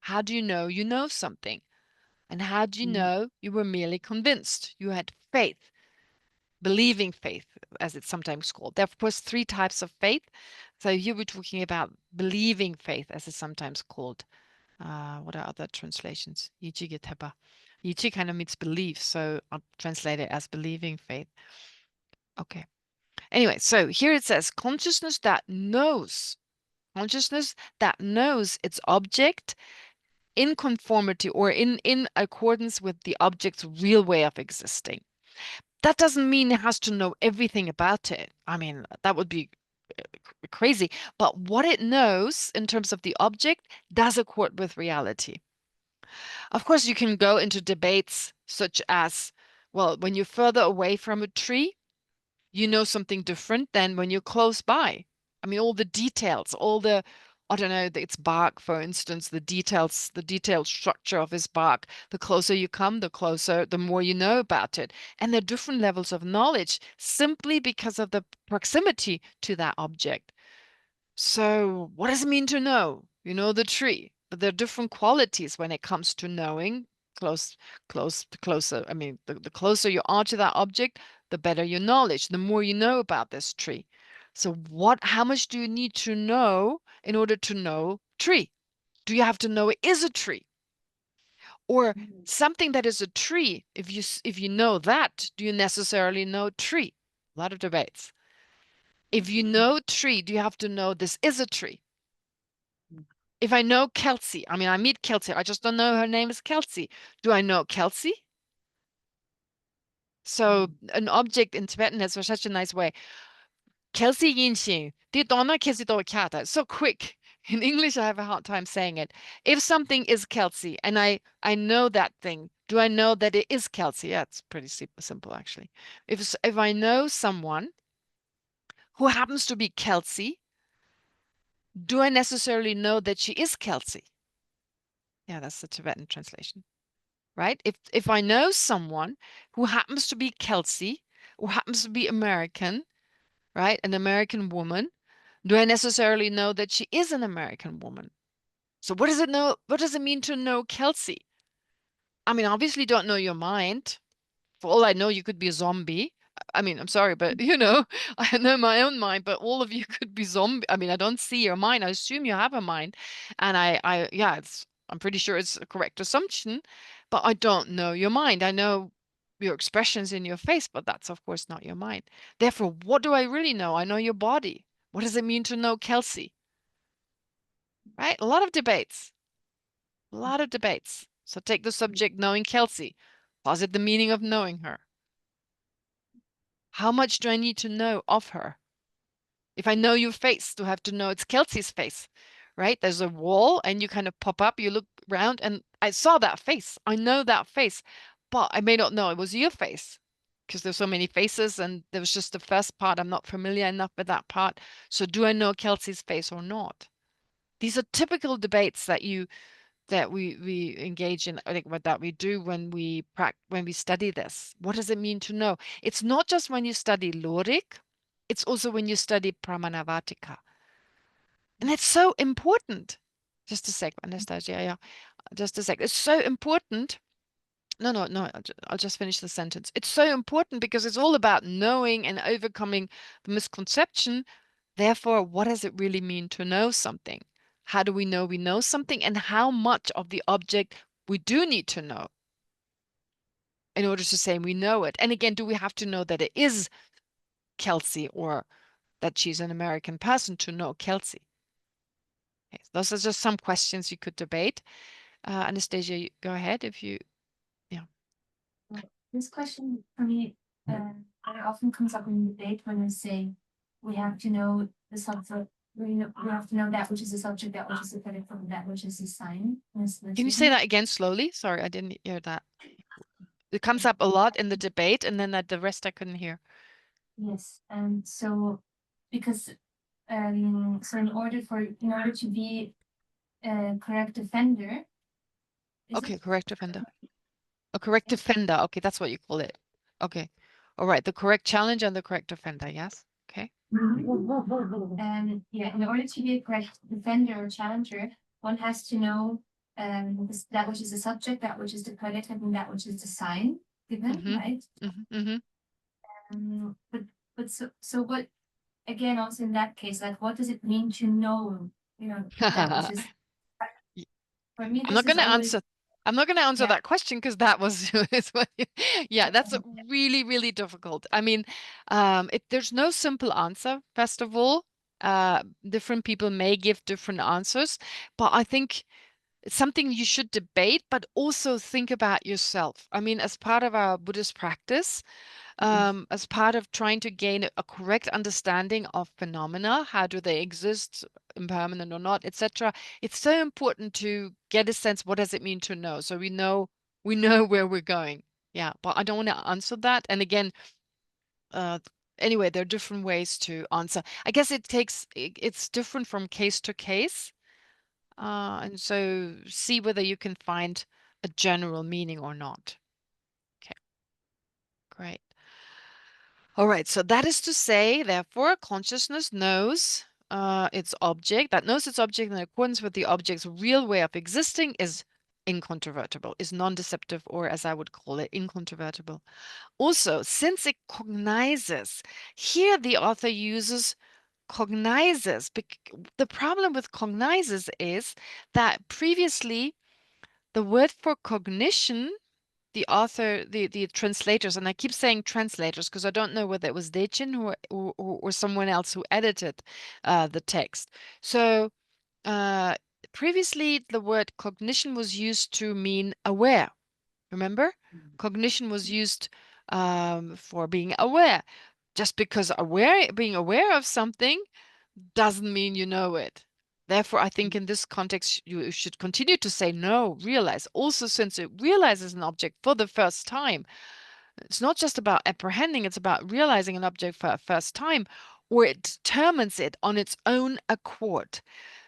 How do you know something? And how do you know you were merely convinced? You had faith, believing faith, as it's sometimes called. There are, of course, 3 types of faith. So here we're talking about believing faith, as it's sometimes called. What are other translations? Yichi Geteba. Yichi kind of means belief, so I'll translate it as believing faith. Okay. Anyway, so here it says consciousness that knows its object in conformity or in accordance with the object's real way of existing. That doesn't mean it has to know everything about it. I mean, that would be crazy. But what it knows in terms of the object does accord with reality. Of course, you can go into debates such as, well, when you're further away from a tree, you know something different than when you're close by. I mean, all the details, all the, I don't know, its bark, for instance, the detailed structure of his bark. The closer you come, the more you know about it. And there are different levels of knowledge simply because of the proximity to that object. So what does it mean to know? You know the tree, but there are different qualities when it comes to knowing. Closer. I mean, the closer you are to that object, the better your knowledge, the more you know about this tree. So how much do you need to know in order to know tree? Do you have to know it is a tree? Or something that is a tree, if you know that, do you necessarily know tree? A lot of debates. If you know tree, do you have to know this is a tree? If I know Kelsey, I mean, I meet Kelsey, I just don't know her name is Kelsey. Do I know Kelsey? So an object in Tibetan is such a nice way. Kelsey Yinxing, Kelsey cat. So quick. In English, I have a hard time saying it. If something is Kelsey and I know that thing, do I know that it is Kelsey? Yeah, it's pretty simple actually. If I know someone who happens to be Kelsey, do I necessarily know that she is Kelsey? Yeah, that's the Tibetan translation, right? If I know someone who happens to be Kelsey, who happens to be American, right? An American woman, do I necessarily know that she is an American woman? So what does it mean to know Kelsey? I mean, obviously don't know your mind. For all I know, you could be a zombie. I mean, I'm sorry, but I know my own mind, but all of you could be zombie. I mean, I don't see your mind. I assume you have a mind. And yeah, I'm pretty sure it's a correct assumption, but I don't know your mind. I know your expressions in your face, but that's of course not your mind. Therefore, what do I really know? I know your body. What does it mean to know Kelsey? Right? A lot of debates. A lot of debates. So take the subject knowing Kelsey. Posit the meaning of knowing her. How much do I need to know of her? If I know your face, do I have to know it's Kelsey's face, right? There's a wall and you kind of pop up, you look around and I saw that face. I know that face, but I may not know it was your face because there's so many faces and there was just the first part. I'm not familiar enough with that part. So do I know Kelsey's face or not? These are typical debates that we engage in, like what that we do when we study this. What does it mean to know? It's not just when you study Lorig, it's also when you study Pramanavartika. And it's so important. Just a sec, Anastasia. Yeah, just a sec. It's so important. No, I'll just finish the sentence. It's so important because it's all about knowing and overcoming the misconception. Therefore, what does it really mean to know something? How do we know something, and how much of the object we do need to know in order to say we know it? And again, do we have to know that it is Kelsey or that she's an American person to know Kelsey? Okay, those are just some questions you could debate. Anastasia, go ahead if you, yeah. This question for me, it often comes up in debate when I say we have to know the subject, we have to know that which is the subject, that which is the predicate, from that which is the sign. Can you say that again slowly? Sorry, I didn't hear that. It comes up a lot in the debate, and then the rest I couldn't hear. Yes, and so because so in order to be a correct offender. Okay, correct offender. A correct offender. Okay, that's what you call it. Okay. All right. The correct challenge and the correct offender. Yes. Okay. And yeah, in order to be a correct defender or challenger, one has to know that which is the subject, that which is the predicate, and that which is the sign given, right? But so what? Again, also in that case, like, what does it mean to know? That which is. For me, I'm not going to answer. I'm not going to answer Yeah. that question because that was, yeah, that's really, really difficult. I mean, there's no simple answer. First of all, different people may give different answers, but I think it's something you should debate, but also think about yourself. I mean, as part of our Buddhist practice, as part of trying to gain a correct understanding of phenomena, how do they exist, impermanent or not, etc. It's so important to get a sense, what does it mean to know? So we know where we're going. Yeah, but I don't want to answer that. And again, anyway, there are different ways to answer. I guess it's different from case to case. And so see whether you can find a general meaning or not. Okay, great. All right, so that is to say, therefore, consciousness knows its object, that knows its object in accordance with the object's real way of existing is incontrovertible, is non-deceptive, or as I would call it, incontrovertible. Also, since it cognizes, here the author uses cognizes. The problem with cognizes is that previously the word for cognition, the author, the translators, and I keep saying translators because I don't know whether it was Dechin or someone else who edited the text. So previously the word cognition was used to mean aware. Remember? Cognition was used for being aware. Just because being aware of something doesn't mean you know it. Therefore, I think in this context, you should continue to say no, realize. Also, since it realizes an object for the first time, it's not just about apprehending, it's about realizing an object for a first time, or it determines it on its own accord.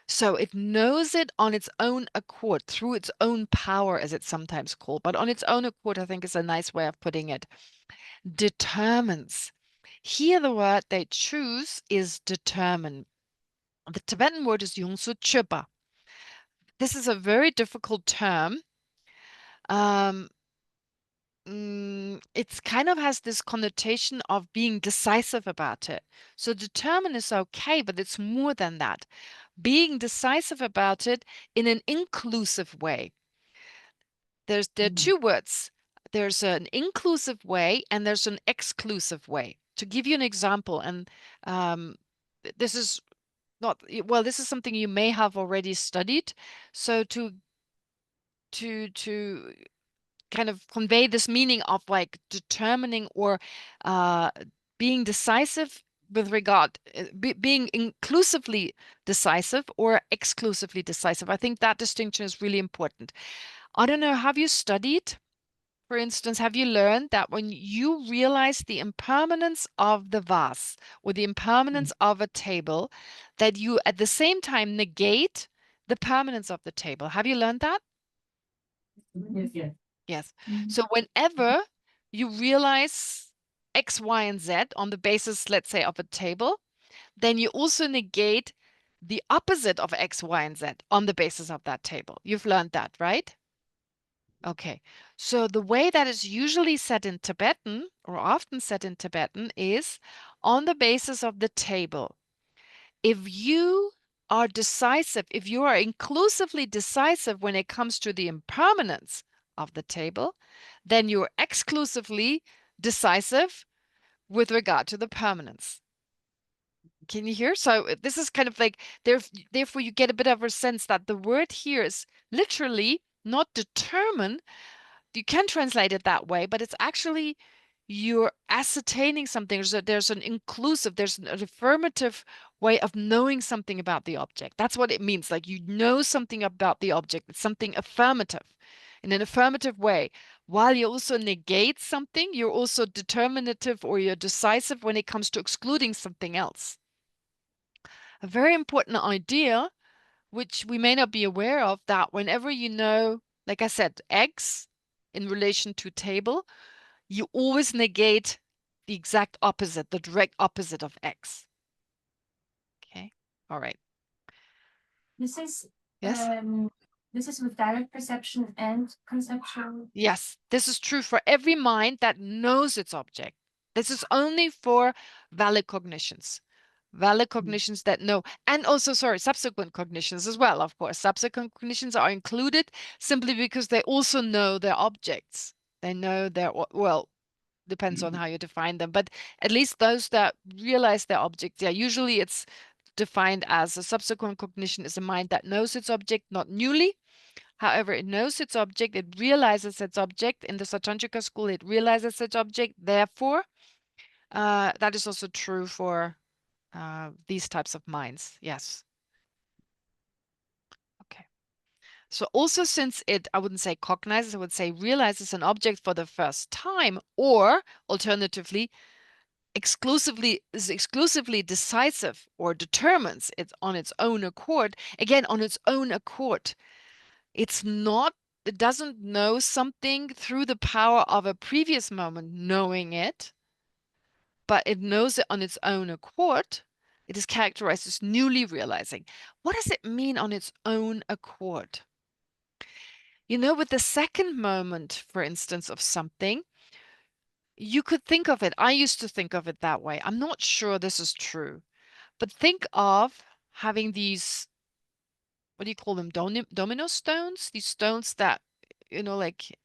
So it knows it on its own accord, through its own power, as it's sometimes called. But on its own accord, I think is a nice way of putting it. Determines. Here, the word they choose is determine. The Tibetan word is Yongsu Chiba. This is a very difficult term. It's kind of has this connotation of being decisive about it. So determine is okay, but it's more than that. Being decisive about it in an inclusive way. There are two words. There's an inclusive way and there's an exclusive way. To give you an example, and this is not, well, this is something you may have already studied. So to kind of convey this meaning of like determining or being decisive with regard, being inclusively decisive or exclusively decisive. I think that distinction is really important. I don't know, have you studied, for instance, have you learned that when you realize the impermanence of the vase or the impermanence of a table, that you at the same time negate the permanence of the table? Have you learned that? Yes. Yes. So whenever you realize X, Y, and Z on the basis, let's say, of a table, then you also negate the opposite of X, Y, and Z on the basis of that table. You've learned that, right? Okay. So the way that is usually said in Tibetan, or often said in Tibetan, is on the basis of the table. If you are decisive, if you are inclusively decisive when it comes to the impermanence of the table, then you're exclusively decisive with regard to the permanence. Can you hear? So this is kind of like, therefore you get a bit of a sense that the word here is literally not determine. You can translate it that way, but it's actually you're ascertaining something. There's an inclusive, there's an affirmative way of knowing something about the object. That's what it means. Like you know something about the object. It's something affirmative in an affirmative way. While you also negate something, you're also determinative or you're decisive when it comes to excluding something else. A very important idea, which we may not be aware of, that whenever you know, like I said, X in relation to table, you always negate the exact opposite, the direct opposite of X. Okay. All right. This is Yes. this is with direct perception and conceptual. Yes, this is true for every mind that knows its object. This is only for valid cognitions. Valid cognitions that know, and also, sorry, subsequent cognitions as well, of course. Subsequent cognitions are included simply because they also know their objects. They know their, well, depends on how you define them, but at least those that realize their object, yeah, usually it's defined as a subsequent cognition is a mind that knows its object, not newly. However, it knows its object, it realizes its object. In the Sautrantika school, it realizes its object. Therefore, that is also true for these types of minds. Yes. Okay. So also since it, I wouldn't say cognizes, I would say realizes an object for the first time, or alternatively, is exclusively decisive or determines it on its own accord, again, on its own accord. It doesn't know something through the power of a previous moment knowing it, but it knows it on its own accord. It is characterized as newly realizing. What does it mean on its own accord? You know, with the second moment, for instance, of something, you could think of it. I used to think of it that way. I'm not sure this is true, but think of having these, what do you call them? Domino stones? These stones that, like,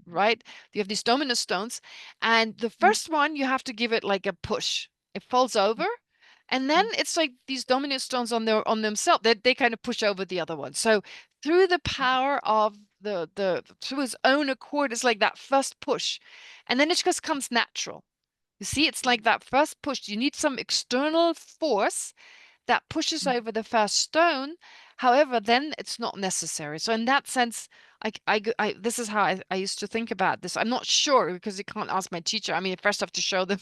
right? You have these domino stones, and the first one you have to give it like a push. It falls over, and then it's like these domino stones on themselves. They kind of push over the other one. So through the power of through his own accord, it's like that first push, and then it just comes natural. You see, it's like that first push. You need some external force that pushes over the first stone. However, then it's not necessary. So in that sense, this is how I used to think about this. I'm not sure because you can't ask my teacher. I mean, first I have to show them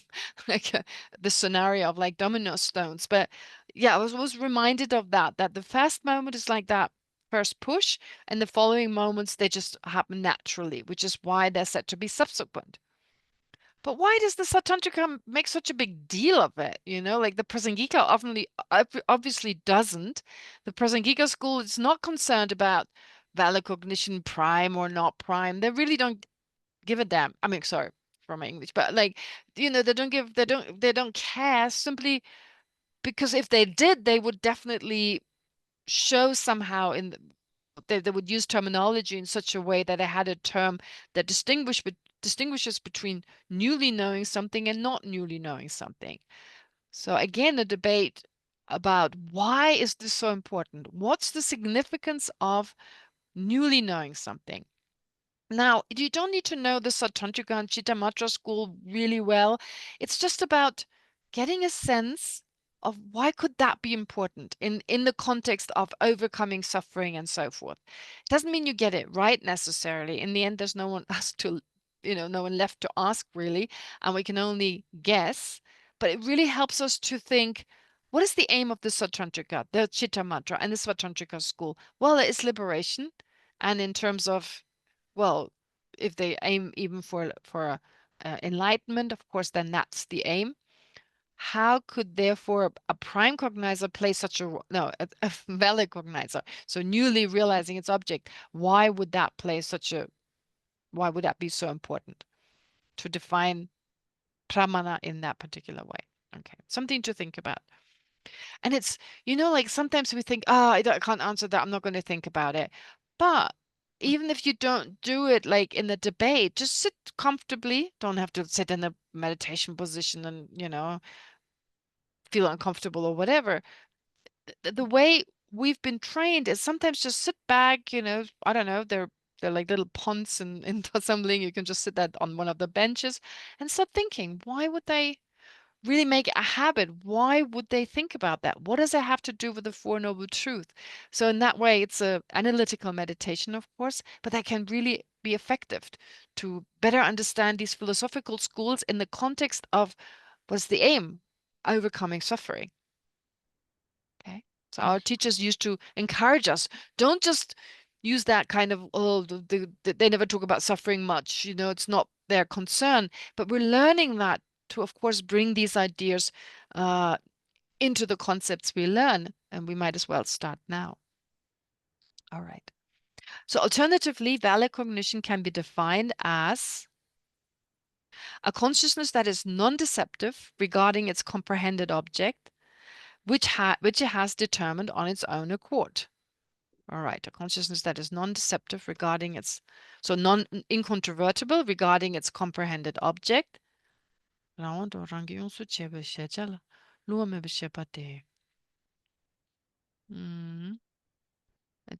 like the scenario of like domino stones. But yeah, I was reminded of that the first moment is like that first push, and the following moments they just happen naturally, which is why they're said to be subsequent. But why does the Satantrika make such a big deal of it? Like the Prasangika obviously doesn't. The Prasangika school is not concerned about valid cognition, prime or not prime. They really don't give a damn. I mean, sorry for my English, but like, they don't care, simply because if they did, they would definitely show somehow they would use terminology in such a way that they had a term that distinguishes between newly knowing something and not newly knowing something. So again, a debate about why is this so important? What's the significance of newly knowing something? Now, you don't need to know the Satantrika and Chittamatra school really well. It's just about getting a sense of why could that be important in the context of overcoming suffering and so forth. It doesn't mean you get it right necessarily. In the end, there's no one asked to, no one left to ask really, and we can only guess. But it really helps us to think, what is the aim of the Satantrika, the Chittamatra, and the Svatantrika school? Well, it is liberation, and in terms of, well, if they aim even for enlightenment, of course, then that's the aim. How could therefore a prime cognizer play such a valid cognizer? So newly realizing its object, why would that be so important to define pramana in that particular way? Okay, something to think about. And it's, like sometimes we think, I can't answer that. I'm not going to think about it. But even if you don't do it like in the debate, just sit comfortably. Don't have to sit in a meditation position and, feel uncomfortable or whatever. The way we've been trained is sometimes just sit back, I don't know, they're like little ponds in assembling. You can just sit that on one of the benches and start thinking, why would they really make it a habit? Why would they think about that? What does it have to do with the Four Noble Truths? So in that way, it's a analytical meditation, of course, but that can really be effective to better understand these philosophical schools in the context of what's the aim? Overcoming suffering. Okay. So our teachers used to encourage us, don't just use that kind of, they never talk about suffering much, it's not their concern, but we're learning that to, of course, bring these ideas into the concepts we learn, and we might as well start now. All right. So alternatively, valid cognition can be defined as a consciousness that is non-deceptive regarding its comprehended object, which it has determined on its own accord. All right, a consciousness that is non-deceptive regarding its, so incontrovertible regarding its comprehended object. It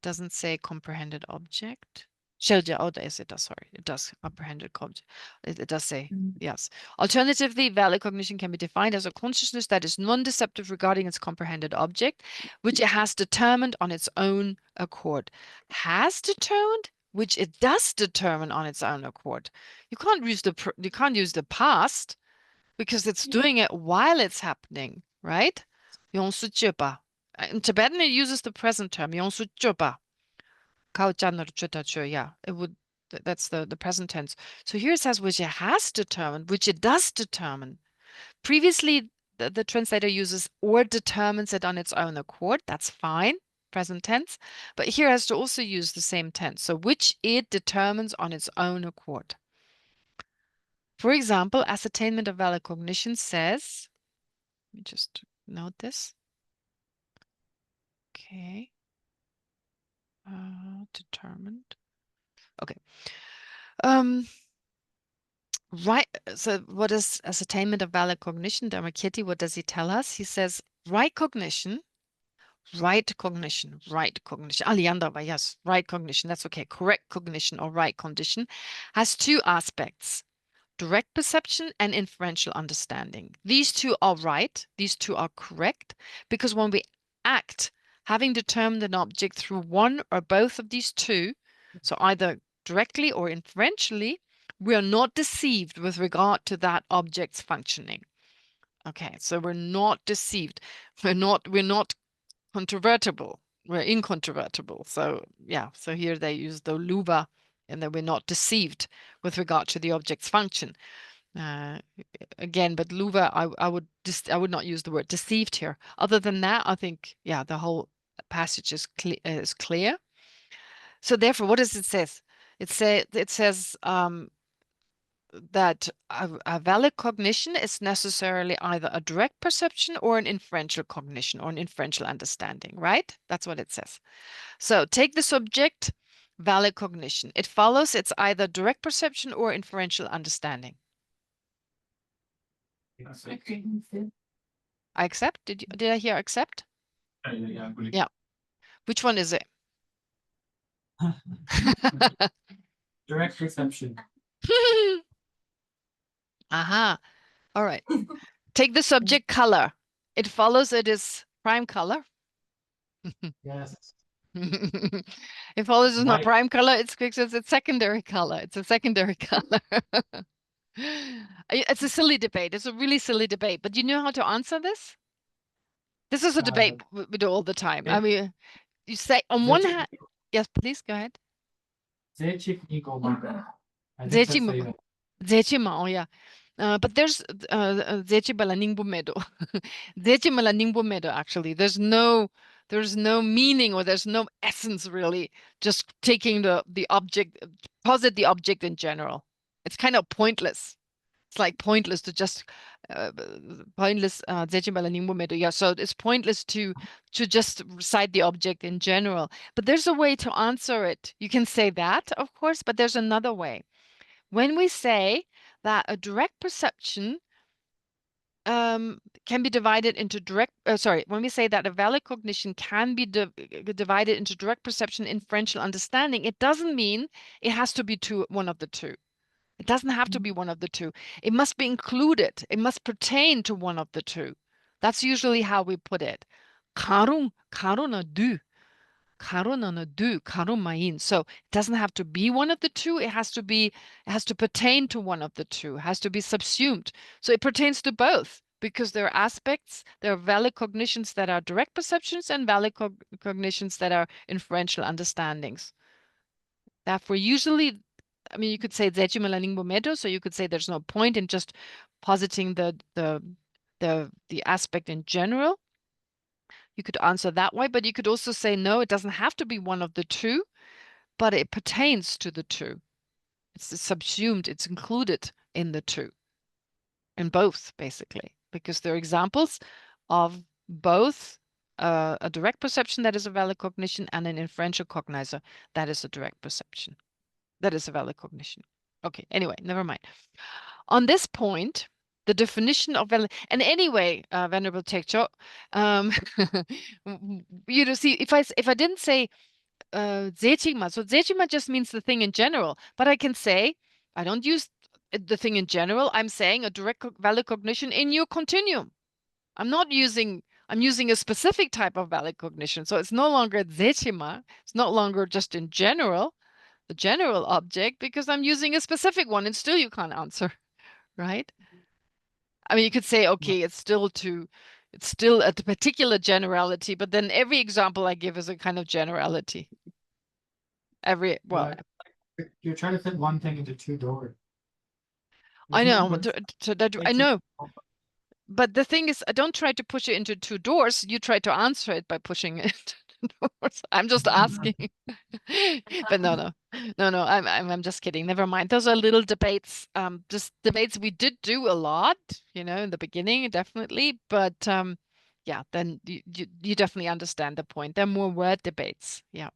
doesn't say comprehended object. It does, sorry. It does comprehended object. It does say, yes. Alternatively, valid cognition can be defined as a consciousness that is non-deceptive regarding its comprehended object, which it has determined on its own accord. Has determined, which it does determine on its own accord. You can't use the past, because it's doing it while it's happening, right? 용수주바. In Tibetan, it uses the present term, 용수주바. 가오짠으로 주다 주. Yeah, it would. That's the present tense. So here it says which it has determined, which it does determine. Previously, the translator uses or determines it on its own accord. That's fine, present tense. But here has to also use the same tense. So which it determines on its own accord. For example, ascertainment of valid cognition says, let me just note this. Okay. Determined. Okay. Right. So what is ascertainment of valid cognition? Dharmakirti, what does he tell us? He says, right cognition. Aliandava, yes, right cognition. That's okay. Correct cognition or right condition has two aspects. Direct perception and inferential understanding. These two are right. These two are correct because when we act, having determined an object through one or both of these two, so either directly or inferentially, we are not deceived with regard to that object's functioning. Okay, so we're not deceived. We're not controvertible. We're incontrovertible. So yeah, so here they use the luva, and that we're not deceived with regard to the object's function. Again, but luva, I would not use the word deceived here. Other than that, I think yeah, the whole passage is clear. So therefore, what does it say? It says that a valid cognition is necessarily either a direct perception or an inferential cognition or an inferential understanding, right? That's what it says. So take the subject, valid cognition. It follows it's either direct perception or inferential understanding. I accept. Did I hear accept? Yeah. Which one is it? Direct perception. Aha. All right. Take the subject color. It follows it is prime color. Yes. It follows it's not prime color. It's secondary color. It's a secondary color. It's a silly debate. It's a really silly debate. But you know how to answer this? This is a debate we do all the time. I mean, you say on one hand, yes, please go ahead. Zechima, oh yeah. But there's Zechibala Ningbumedo. Zechimala Ningbumedo, actually. There's no meaning or there's no essence really. Just taking the object, posit the object in general. It's kind of pointless. It's like pointless to just pointless Zechimala Ningbumedo. Yeah, so it's pointless to just recite the object in general. But there's a way to answer it. You can say that, of course, but there's another way. When we say that a direct perception can be divided into when we say that a valid cognition can be divided into direct perception, inferential understanding, it doesn't mean it has to be one of the two. It doesn't have to be one of the two. It must be included. It must pertain to one of the two. That's usually how we put it. Karuna du. So it doesn't have to be one of the two. It has to pertain to one of the two. It has to be subsumed. So it pertains to both because there are aspects, there are valid cognitions that are direct perceptions and valid cognitions that are inferential understandings. Therefore, usually, I mean, you could say Zechimala Ningbumedo, so you could say there's no point in just positing the aspect in general. You could answer that way, but you could also say, no, it doesn't have to be one of the two, but it pertains to the two. It's subsumed, it's included in the two, in both, basically, because there are examples of both a direct perception that is a valid cognition and an inferential cognizer that is a direct perception. That is a valid cognition. Okay, anyway, never mind. On this point, the definition of valid, and anyway, Venerable Tekcho, you know, see, if I didn't say Zechima, so Zechima just means the thing in general, but I can say, I don't use the thing in general, I'm saying a direct valid cognition in your continuum. I'm using a specific type of valid cognition, so it's no longer Zechima, it's no longer just in general, the general object, because I'm using a specific one, and still you can't answer, right? I mean, you could say, okay, it's still a particular generality, but then every example I give is a kind of generality. Well, You're trying to fit one thing into two doors. I There's no know, good- I know. But the thing is, I don't try to push it into two doors. You try to answer it by pushing it into doors. I'm just asking. But no. I'm just kidding. Never mind. Those are little debates. Just debates we did do a lot, in the beginning, definitely. But yeah, then you definitely understand the point. They're more word debates. Yeah.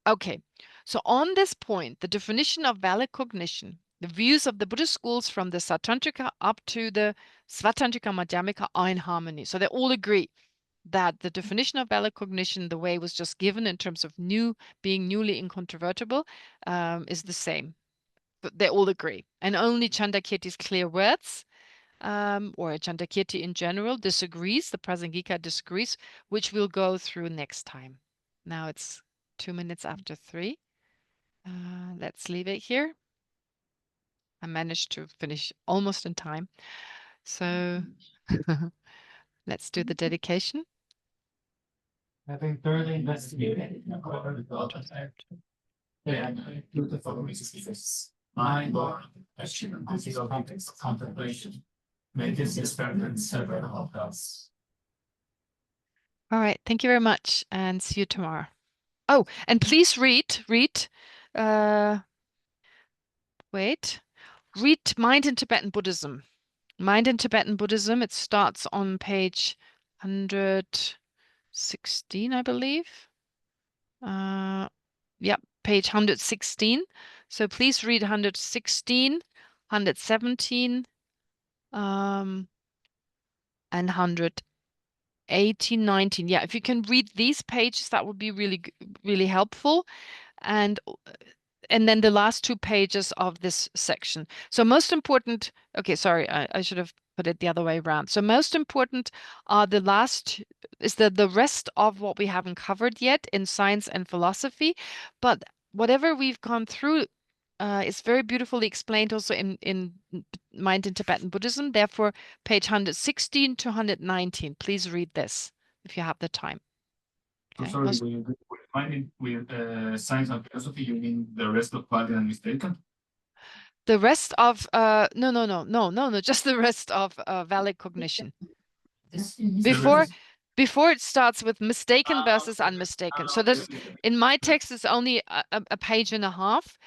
Okay. So on this point, the definition of valid cognition, the views of the Buddhist schools from the Sautrantika up to the Svatantrika Madhyamika are in harmony. So they all agree that the definition of valid cognition, the way it was just given in terms of being newly incontrovertible, is the same. But they all agree. And only Chandakirti's clear words, or Chandakirti in general, disagrees. The Prasangika disagrees, which we'll go through next time. Now it's 2 minutes after 3. Let's leave it here. I managed to finish almost in time. So let's do the dedication. Having thoroughly investigated the do the following exercises. Mind, body, question, and physical context of contemplation. May this experiment sever of us. All right. Thank you very much and see you tomorrow. Oh, and please read Mind in Tibetan Buddhism. Mind in Tibetan Buddhism, it starts on page 116, I believe. Yep, page 116. So please read 116, 117, and 118, 19. Yeah, if you can read these pages, that would be really helpful. And then the last 2 pages of this section. So most important, okay, sorry, I should have put it the other way around. So most important are the rest of what we haven't covered yet in science and philosophy, but whatever we've gone through is very beautifully explained also in Mind in Tibetan Buddhism. Therefore, page 116 to 119. Please read this if you have the time. So Okay. sorry, with science and philosophy, you mean the rest of valid and mistaken? The rest of no, just the rest of valid cognition. Before it starts with mistaken versus unmistaken. So there's in my text it's only a page and a half.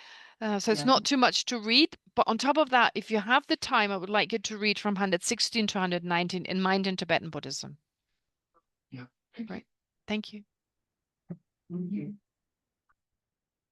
So it's not too much to read. But on top of that, if you have the time, I would like you to read from 116 to 119 in Mind in Tibetan Buddhism. Yeah. Right. Thank you.